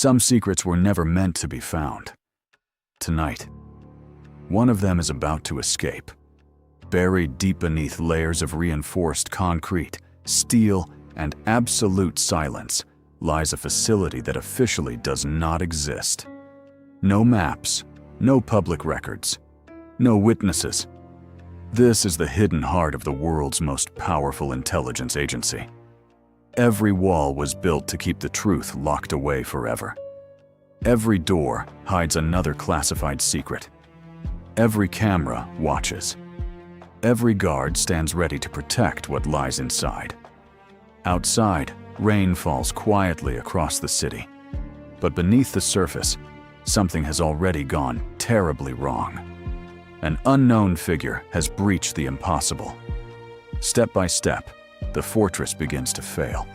Some secrets were never meant to be found. Tonight, one of them is about to escape. Buried deep beneath layers of reinforced concrete, steel, and absolute silence lies a facility that officially does not exist. No maps, no public records, no witnesses. This is the hidden heart of the world's most powerful intelligence agency. Every wall was built to keep the truth locked away forever. Every door hides another classified secret. Every camera watches. Every guard stands ready to protect what lies inside. Outside, rain falls quietly across the city. But beneath the surface, something has already gone terribly wrong. An unknown figure has breached the impossible. Step by step, the fortress begins to fail.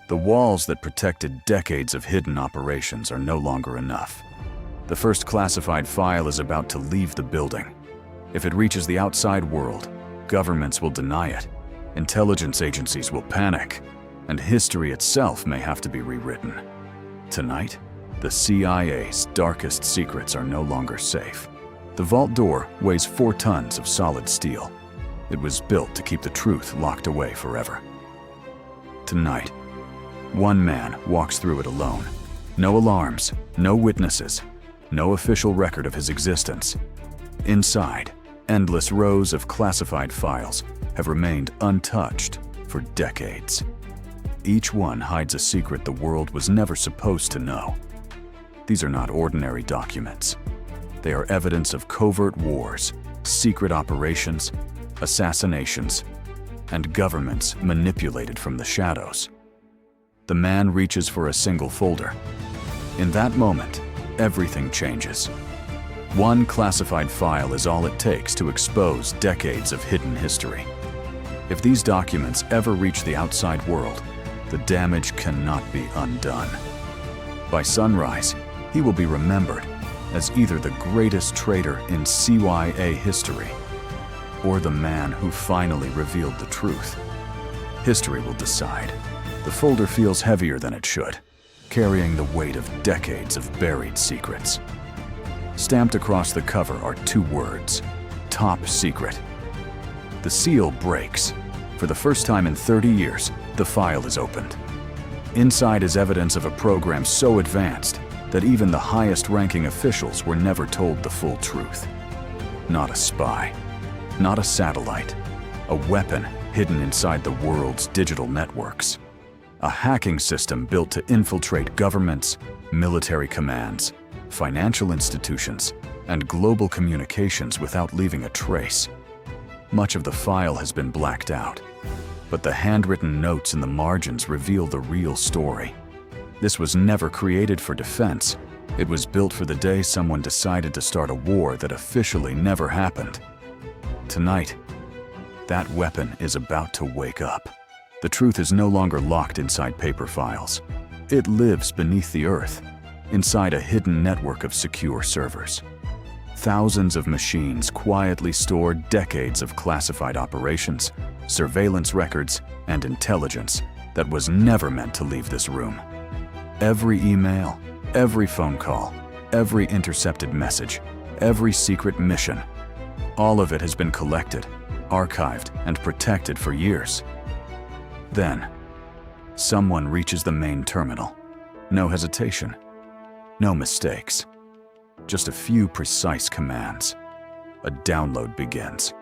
The walls that protected decades of hidden operations are no longer enough. The first classified file is about to leave the building. If it reaches the outside world, governments will deny it, intelligence agencies will panic, and history itself may have to be rewritten. Tonight, the CIA's darkest secrets are no longer safe. The vault door weighs 4 tons of solid steel. It was built to keep the truth locked away forever. Tonight, one man walks through it alone. No alarms, no witnesses, no official record of his existence. Inside, endless rows of classified files have remained untouched for decades. Each one hides a secret the world was never supposed to know. These are not ordinary documents. They are evidence of covert wars, secret operations, assassinations, and governments manipulated from the shadows. The man reaches for a single folder. In that moment, everything changes. One classified file is all it takes to expose decades of hidden history. If these documents ever reach the outside world, the damage cannot be undone. By sunrise, he will be remembered as either the greatest traitor in CIA history or the man who finally revealed the truth. History will decide. The folder feels heavier than it should, carrying the weight of decades of buried secrets. Stamped across the cover are 2 words: Top Secret. The seal breaks. For the first time in 30 years, the file is opened. Inside is evidence of a program so advanced that even the highest-ranking officials were never told the full truth. Not a spy, not a satellite, a weapon hidden inside the world's digital networks. A hacking system built to infiltrate governments, military commands, financial institutions, and global communications without leaving a trace. Much of the file has been blacked out, but the handwritten notes in the margins reveal the real story. This was never created for defense. It was built for the day someone decided to start a war that officially never happened. Tonight, that weapon is about to wake up. The truth is no longer locked inside paper files. It lives beneath the earth, inside a hidden network of secure servers. Thousands of machines quietly store decades of classified operations, surveillance records, and intelligence that was never meant to leave this room. Every email, every phone call, every intercepted message, every secret mission, all of it has been collected, archived, and protected for years. Then, someone reaches the main terminal. No hesitation, no mistakes, just a few precise commands. A download begins.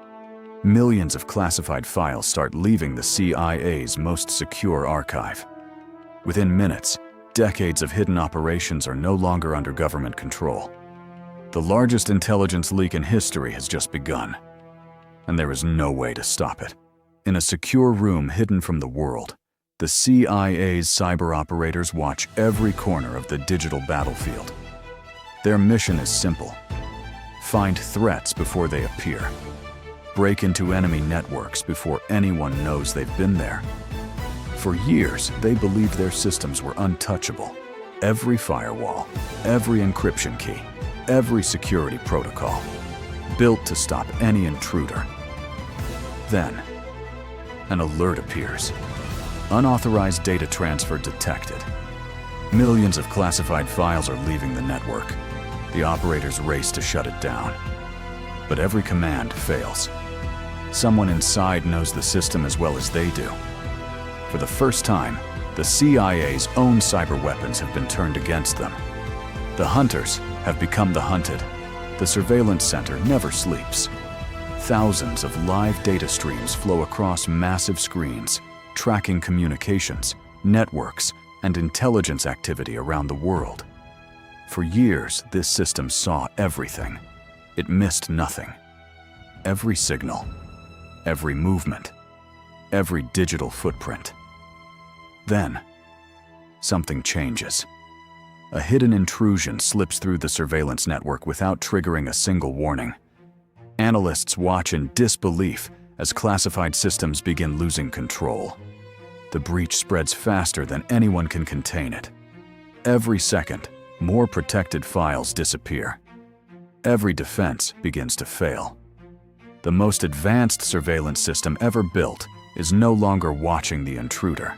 Millions of classified files start leaving the CIA's most secure archive. Within minutes, decades of hidden operations are no longer under government control. The largest intelligence leak in history has just begun, and there is no way to stop it. In a secure room hidden from the world, the CIA's cyber operators watch every corner of the digital battlefield. Their mission is simple: find threats before they appear. Break into enemy networks before anyone knows they've been there. For years, they believed their systems were untouchable. Every firewall, every encryption key, every security protocol, built to stop any intruder. Then, an alert appears. Unauthorized data transfer detected. Millions of classified files are leaving the network. The operators race to shut it down. But every command fails. Someone inside knows the system as well as they do. For the first time, the CIA's own cyber weapons have been turned against them. The hunters have become the hunted. The surveillance center never sleeps. Thousands of live data streams flow across massive screens, tracking communications, networks, and intelligence activity around the world. For years, this system saw everything. It missed nothing. Every signal, every movement, every digital footprint. Then, something changes. A hidden intrusion slips through the surveillance network without triggering a single warning. Analysts watch in disbelief as classified systems begin losing control. The breach spreads faster than anyone can contain it. Every second, more protected files disappear. Every defense begins to fail. The most advanced surveillance system ever built is no longer watching the intruder.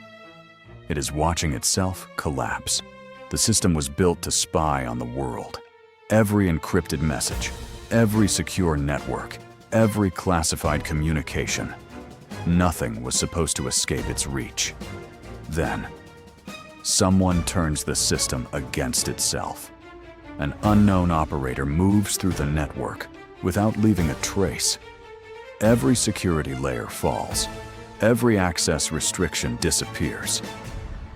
It is watching itself collapse. The system was built to spy on the world. Every encrypted message, every secure network, every classified communication. Nothing was supposed to escape its reach. Then, someone turns the system against itself. An unknown operator moves through the network without leaving a trace. Every security layer falls. Every access restriction disappears.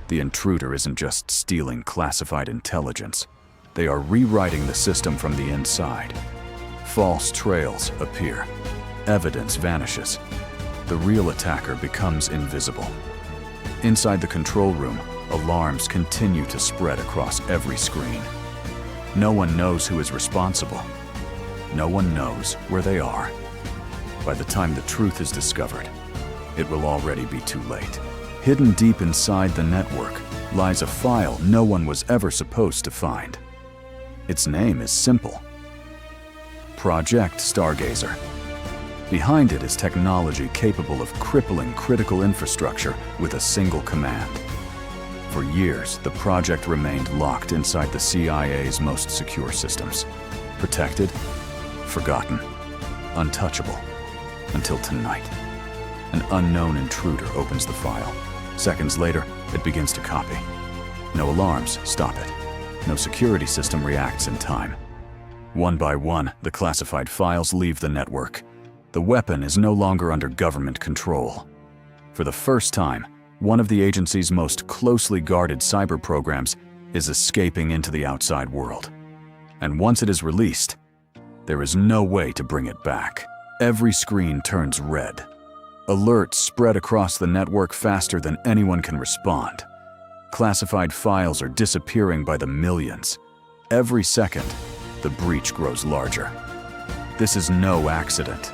The intruder isn't just stealing classified intelligence. They are rewriting the system from the inside. False trails appear. Evidence vanishes. The real attacker becomes invisible. Inside the control room, alarms continue to spread across every screen. No one knows who is responsible. No one knows where they are. By the time the truth is discovered, it will already be too late. Hidden deep inside the network lies a file no one was ever supposed to find. Its name is simple: Project Stargazer. Behind it is technology capable of crippling critical infrastructure with a single command. For years, the project remained locked inside the CIA's most secure systems. Protected, forgotten, untouchable. Until tonight. An unknown intruder opens the file. Seconds later, it begins to copy. No alarms stop it. No security system reacts in time. One by one, the classified files leave the network. The weapon is no longer under government control. For the first time, one of the agency's most closely guarded cyber programs is escaping into the outside world. And once it is released, there is no way to bring it back. Every screen turns red. Alerts spread across the network faster than anyone can respond. Classified files are disappearing by the millions. Every second, the breach grows larger. This is no accident.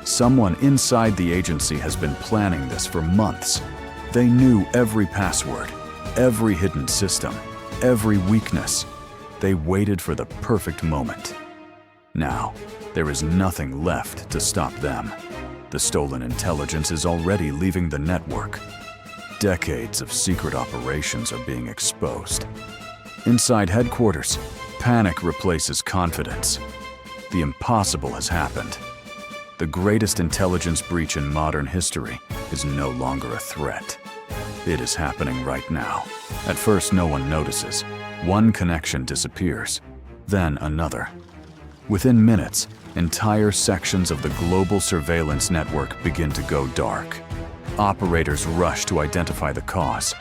Someone inside the agency has been planning this for months. They knew every password, every hidden system, every weakness. They waited for the perfect moment. Now, there is nothing left to stop them. The stolen intelligence is already leaving the network. Decades of secret operations are being exposed. Inside headquarters, panic replaces confidence. The impossible has happened. The greatest intelligence breach in modern history is no longer a threat. It is happening right now. At first, no one notices. One connection disappears, then another. Within minutes, entire sections of the global surveillance network begin to go dark. Operators rush to identify the cause.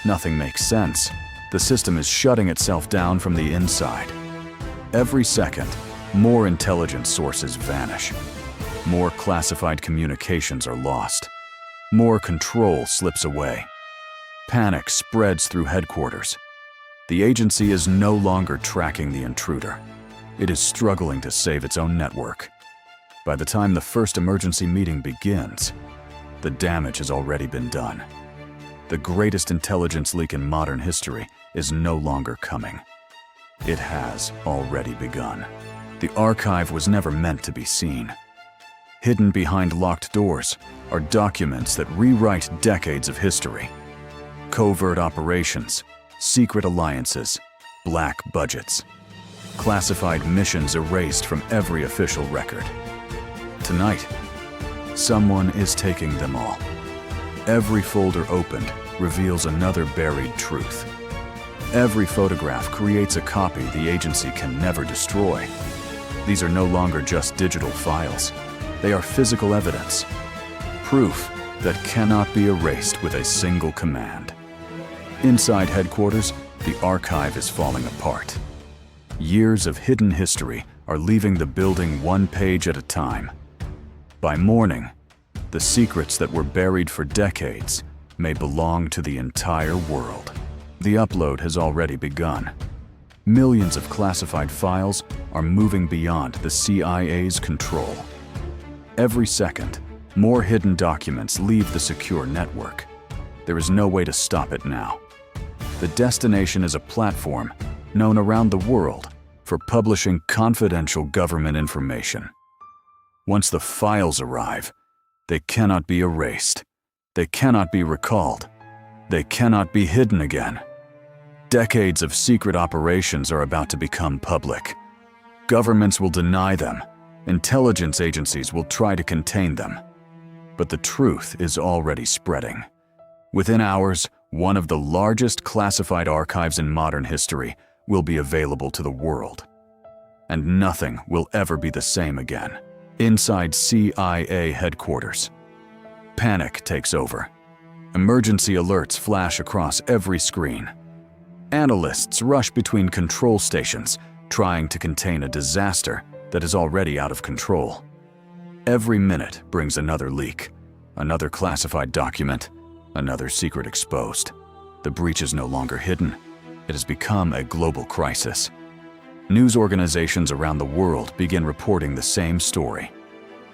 Nothing makes sense. The system is shutting itself down from the inside. Every second, more intelligence sources vanish. More classified communications are lost. More control slips away. Panic spreads through headquarters. The agency is no longer tracking the intruder. It is struggling to save its own network. By the time the first emergency meeting begins, the damage has already been done. The greatest intelligence leak in modern history is no longer coming. It has already begun. The archive was never meant to be seen. Hidden behind locked doors are documents that rewrite decades of history. Covert operations, secret alliances, black budgets, classified missions erased from every official record. Tonight, someone is taking them all. Every folder opened reveals another buried truth. Every photograph creates a copy the agency can never destroy. These are no longer just digital files. They are physical evidence, proof that cannot be erased with a single command. Inside headquarters, the archive is falling apart. Years of hidden history are leaving the building one page at a time. By morning, the secrets that were buried for decades may belong to the entire world. The upload has already begun. Millions of classified files are moving beyond the CIA's control. Every second, more hidden documents leave the secure network. There is no way to stop it now. The destination is a platform known around the world for publishing confidential government information. Once the files arrive, they cannot be erased. They cannot be recalled. They cannot be hidden again. Decades of secret operations are about to become public. Governments will deny them. Intelligence agencies will try to contain them. But the truth is already spreading. Within hours, one of the largest classified archives in modern history will be available to the world. And nothing will ever be the same again. Inside CIA headquarters, panic takes over. Emergency alerts flash across every screen. Analysts rush between control stations, trying to contain a disaster that is already out of control. Every minute brings another leak, another classified document, another secret exposed. The breach is no longer hidden. It has become a global crisis. News organizations around the world begin reporting the same story.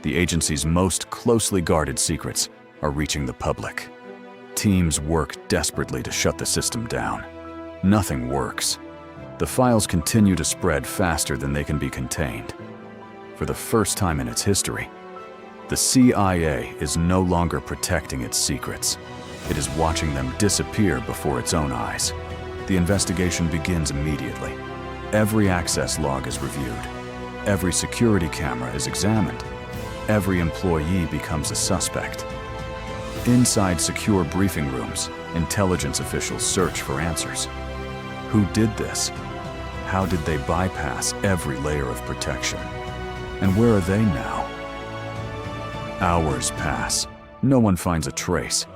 The agency's most closely guarded secrets are reaching the public. Teams work desperately to shut the system down. Nothing works. The files continue to spread faster than they can be contained. For the first time in its history, the CIA is no longer protecting its secrets. It is watching them disappear before its own eyes. The investigation begins immediately. Every access log is reviewed. Every security camera is examined. Every employee becomes a suspect. Inside secure briefing rooms, intelligence officials search for answers. Who did this? How did they bypass every layer of protection? And where are they now? Hours pass. No one finds a trace.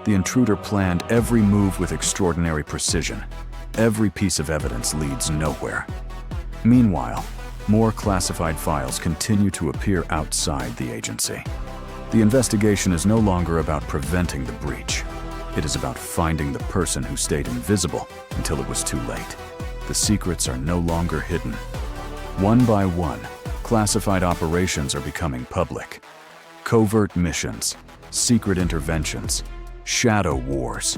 The intruder planned every move with extraordinary precision. Every piece of evidence leads nowhere. Meanwhile, more classified files continue to appear outside the agency. The investigation is no longer about preventing the breach. It is about finding the person who stayed invisible until it was too late. The secrets are no longer hidden. One by one, classified operations are becoming public. Covert missions, secret interventions, shadow wars,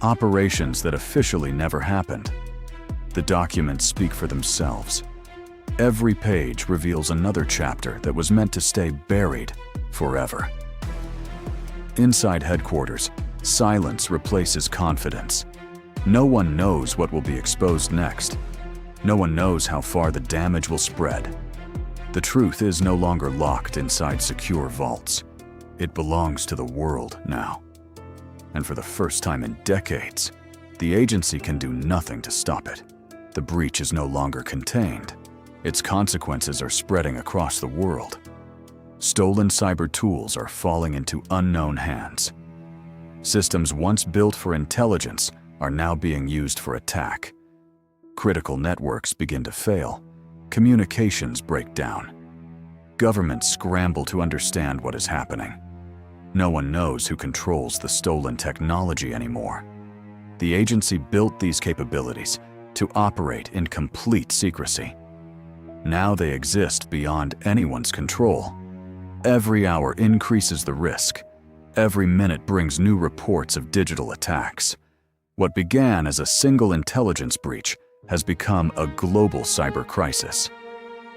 operations that officially never happened. The documents speak for themselves. Every page reveals another chapter that was meant to stay buried forever. Inside headquarters, silence replaces confidence. No one knows what will be exposed next. No one knows how far the damage will spread. The truth is no longer locked inside secure vaults. It belongs to the world now. And for the first time in decades, the agency can do nothing to stop it. The breach is no longer contained. Its consequences are spreading across the world. Stolen cyber tools are falling into unknown hands. Systems once built for intelligence are now being used for attack. Critical networks begin to fail. Communications break down. Governments scramble to understand what is happening. No one knows who controls the stolen technology anymore. The agency built these capabilities to operate in complete secrecy. Now they exist beyond anyone's control. Every hour increases the risk. Every minute brings new reports of digital attacks. What began as a single intelligence breach has become a global cyber crisis.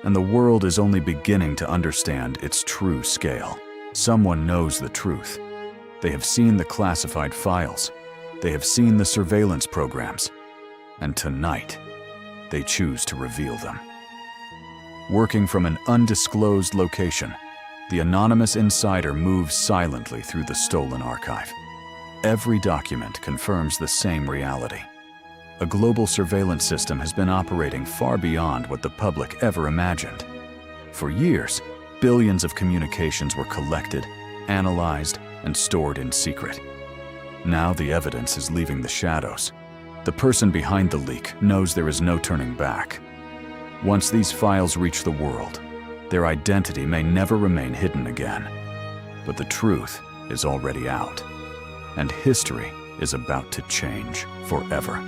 And the world is only beginning to understand its true scale. Someone knows the truth. They have seen the classified files. They have seen the surveillance programs. And tonight, they choose to reveal them. Working from an undisclosed location, the anonymous insider moves silently through the stolen archive. Every document confirms the same reality. A global surveillance system has been operating far beyond what the public ever imagined. For years, billions of communications were collected, analyzed, and stored in secret. Now the evidence is leaving the shadows. The person behind the leak knows there is no turning back. Once these files reach the world, their identity may never remain hidden again. But the truth is already out, and history is about to change forever.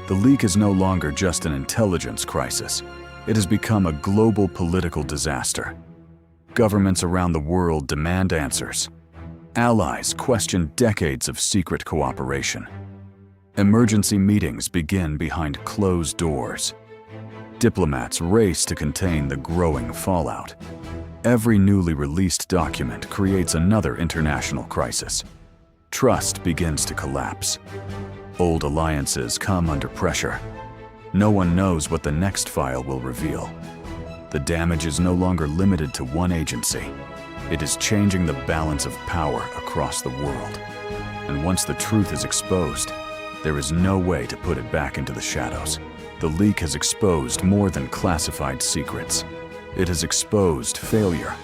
The leak is no longer just an intelligence crisis. It has become a global political disaster. Governments around the world demand answers. Allies question decades of secret cooperation. Emergency meetings begin behind closed doors. Diplomats race to contain the growing fallout. Every newly released document creates another international crisis. Trust begins to collapse. Old alliances come under pressure. No one knows what the next file will reveal. The damage is no longer limited to one agency. It is changing the balance of power across the world. And once the truth is exposed, there is no way to put it back into the shadows. The leak has exposed more than classified secrets. It has exposed failure,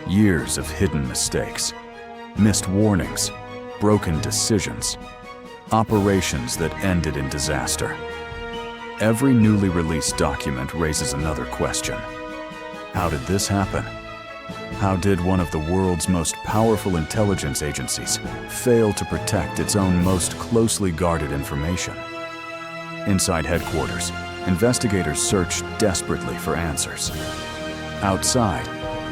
years of hidden mistakes, missed warnings, broken decisions, operations that ended in disaster. Every newly released document raises another question. How did this happen? How did one of the world's most powerful intelligence agencies fail to protect its own most closely guarded information? Inside headquarters, investigators search desperately for answers. Outside,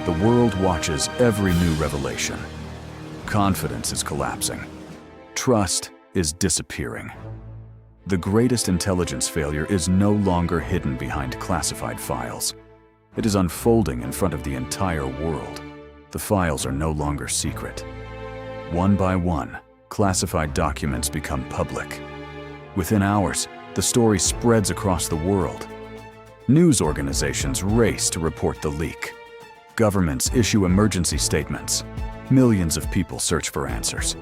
the world watches every new revelation. Confidence is collapsing. Trust is disappearing. The greatest intelligence failure is no longer hidden behind classified files. It is unfolding in front of the entire world. The files are no longer secret. One by one, classified documents become public. Within hours, the story spreads across the world. News organizations race to report the leak. Governments issue emergency statements. Millions of people search for answers.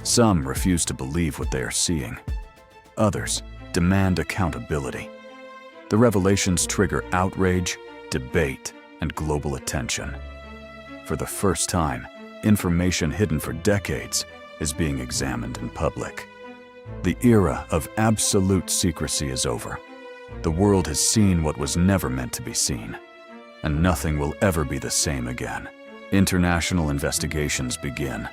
Some refuse to believe what they are seeing. Others demand accountability. The revelations trigger outrage, debate, and global attention. For the first time, information hidden for decades is being examined in public. The era of absolute secrecy is over. The world has seen what was never meant to be seen, and nothing will ever be the same again. International investigations begin.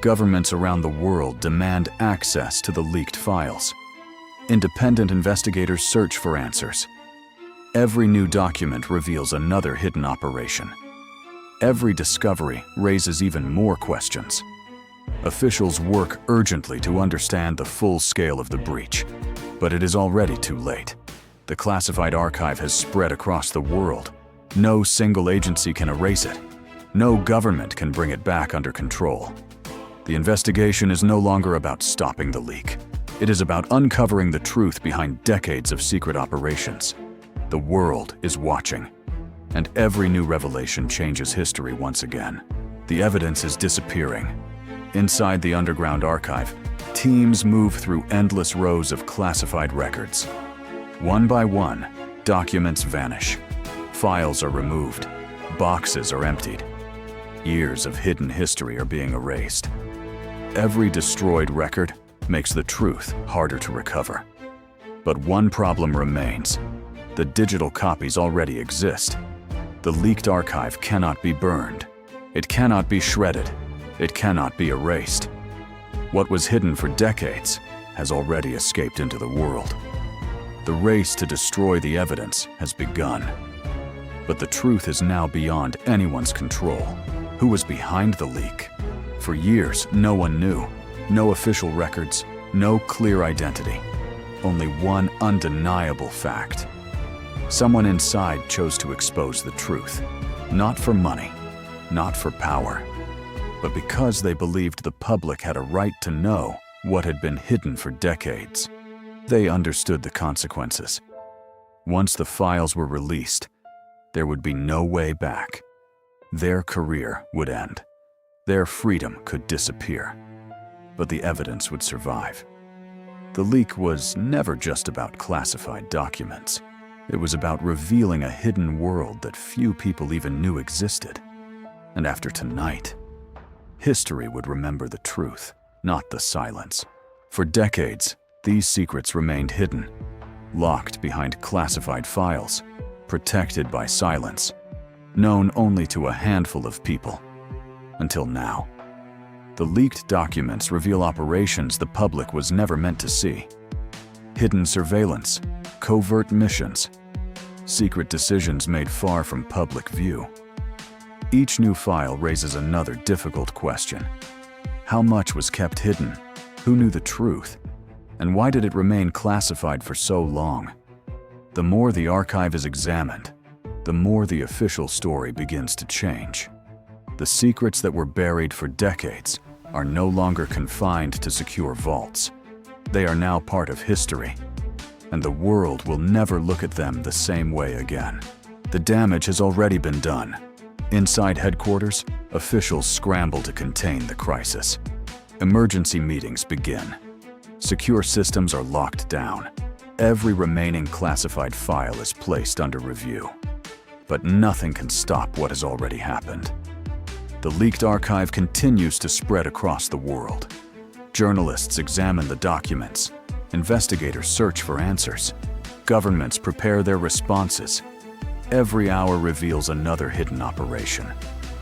Governments around the world demand access to the leaked files. Independent investigators search for answers. Every new document reveals another hidden operation. Every discovery raises even more questions. Officials work urgently to understand the full scale of the breach, but it is already too late. The classified archive has spread across the world. No single agency can erase it. No government can bring it back under control. The investigation is no longer about stopping the leak. It is about uncovering the truth behind decades of secret operations. The world is watching, and every new revelation changes history once again. The evidence is disappearing. Inside the underground archive, teams move through endless rows of classified records. One by one, documents vanish. Files are removed. Boxes are emptied. Years of hidden history are being erased. Every destroyed record makes the truth harder to recover. But one problem remains. The digital copies already exist. The leaked archive cannot be burned. It cannot be shredded. It cannot be erased. What was hidden for decades has already escaped into the world. The race to destroy the evidence has begun. But the truth is now beyond anyone's control. Who was behind the leak? For years, no one knew. No official records, no clear identity. Only one undeniable fact. Someone inside chose to expose the truth. Not for money, not for power, but because they believed the public had a right to know what had been hidden for decades. They understood the consequences. Once the files were released, there would be no way back. Their career would end. Their freedom could disappear. But the evidence would survive. The leak was never just about classified documents. It was about revealing a hidden world that few people even knew existed. And after tonight, history would remember the truth, not the silence. For decades, these secrets remained hidden, locked behind classified files, protected by silence, known only to a handful of people. Until now. The leaked documents reveal operations the public was never meant to see. Hidden surveillance, covert missions, secret decisions made far from public view. Each new file raises another difficult question. How much was kept hidden? Who knew the truth? And why did it remain classified for so long? The more the archive is examined, the more the official story begins to change. The secrets that were buried for decades are no longer confined to secure vaults. They are now part of history, and the world will never look at them the same way again. The damage has already been done. Inside headquarters, officials scramble to contain the crisis. Emergency meetings begin. Secure systems are locked down. Every remaining classified file is placed under review. But nothing can stop what has already happened. The leaked archive continues to spread across the world. Journalists examine the documents. Investigators search for answers. Governments prepare their responses. Every hour reveals another hidden operation,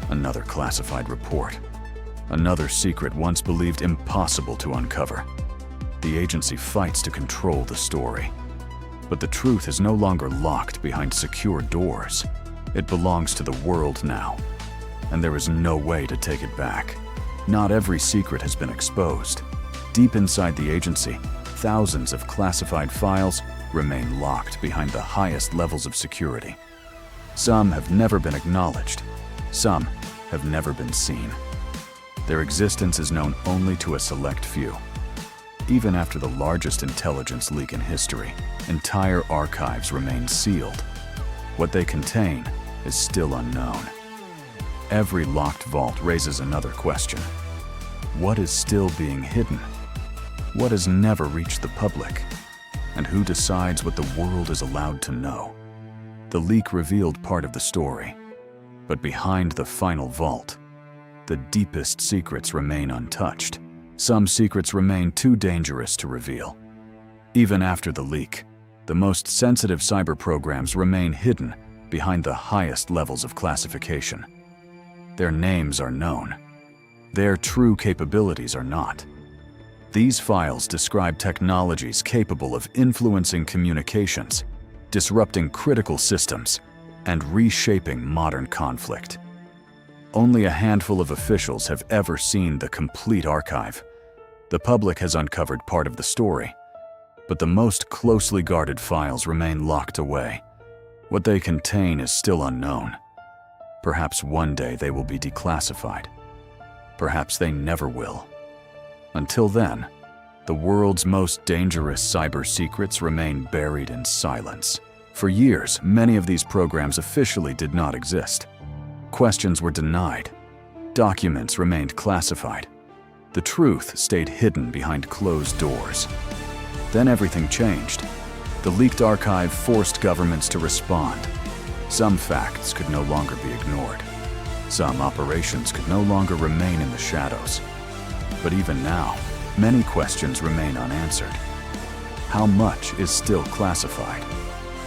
another classified report, another secret once believed impossible to uncover. The agency fights to control the story. But the truth is no longer locked behind secure doors. It belongs to the world now. And there is no way to take it back. Not every secret has been exposed. Deep inside the agency, thousands of classified files remain locked behind the highest levels of security. Some have never been acknowledged. Some have never been seen. Their existence is known only to a select few. Even after the largest intelligence leak in history, entire archives remain sealed. What they contain is still unknown. Every locked vault raises another question. What is still being hidden? What has never reached the public? And who decides what the world is allowed to know? The leak revealed part of the story, but behind the final vault, the deepest secrets remain untouched. Some secrets remain too dangerous to reveal. Even after the leak, the most sensitive cyber programs remain hidden behind the highest levels of classification. Their names are known. Their true capabilities are not. These files describe technologies capable of influencing communications, disrupting critical systems, and reshaping modern conflict. Only a handful of officials have ever seen the complete archive. The public has uncovered part of the story, but the most closely guarded files remain locked away. What they contain is still unknown. Perhaps one day they will be declassified. Perhaps they never will. Until then, the world's most dangerous cyber secrets remain buried in silence. For years, many of these programs officially did not exist. Questions were denied. Documents remained classified. The truth stayed hidden behind closed doors. Then everything changed. The leaked archive forced governments to respond. Some facts could no longer be ignored. Some operations could no longer remain in the shadows. But even now, many questions remain unanswered. How much is still classified?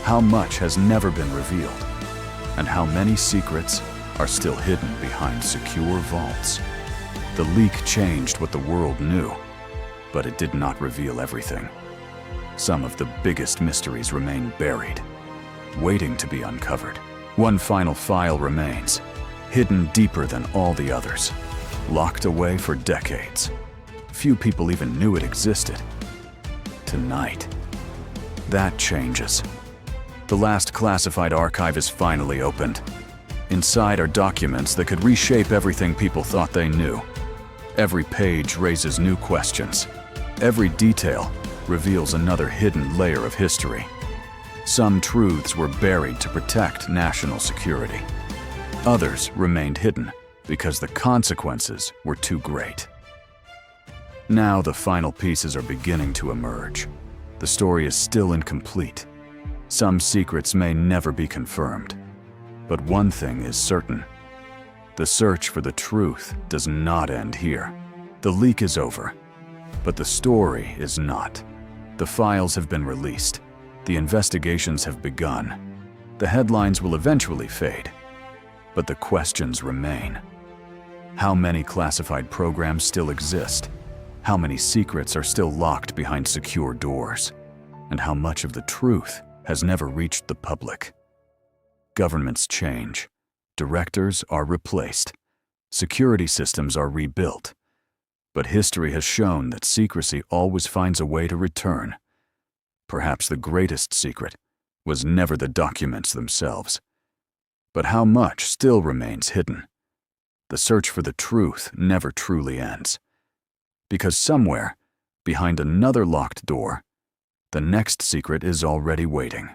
How much has never been revealed? And how many secrets are still hidden behind secure vaults? The leak changed what the world knew, but it did not reveal everything. Some of the biggest mysteries remain buried, waiting to be uncovered. One final file remains, hidden deeper than all the others, locked away for decades. Few people even knew it existed. Tonight, that changes. The last classified archive is finally opened. Inside are documents that could reshape everything people thought they knew. Every page raises new questions. Every detail reveals another hidden layer of history. Some truths were buried to protect national security. Others remained hidden because the consequences were too great. Now the final pieces are beginning to emerge. The story is still incomplete. Some secrets may never be confirmed. But one thing is certain. The search for the truth does not end here. The leak is over, but the story is not. The files have been released. The investigations have begun. The headlines will eventually fade, but the questions remain. How many classified programs still exist? How many secrets are still locked behind secure doors? And how much of the truth has never reached the public? Governments change. Directors are replaced. Security systems are rebuilt. But history has shown that secrecy always finds a way to return. Perhaps the greatest secret was never the documents themselves. But how much still remains hidden? The search for the truth never truly ends. Because somewhere, behind another locked door, the next secret is already waiting.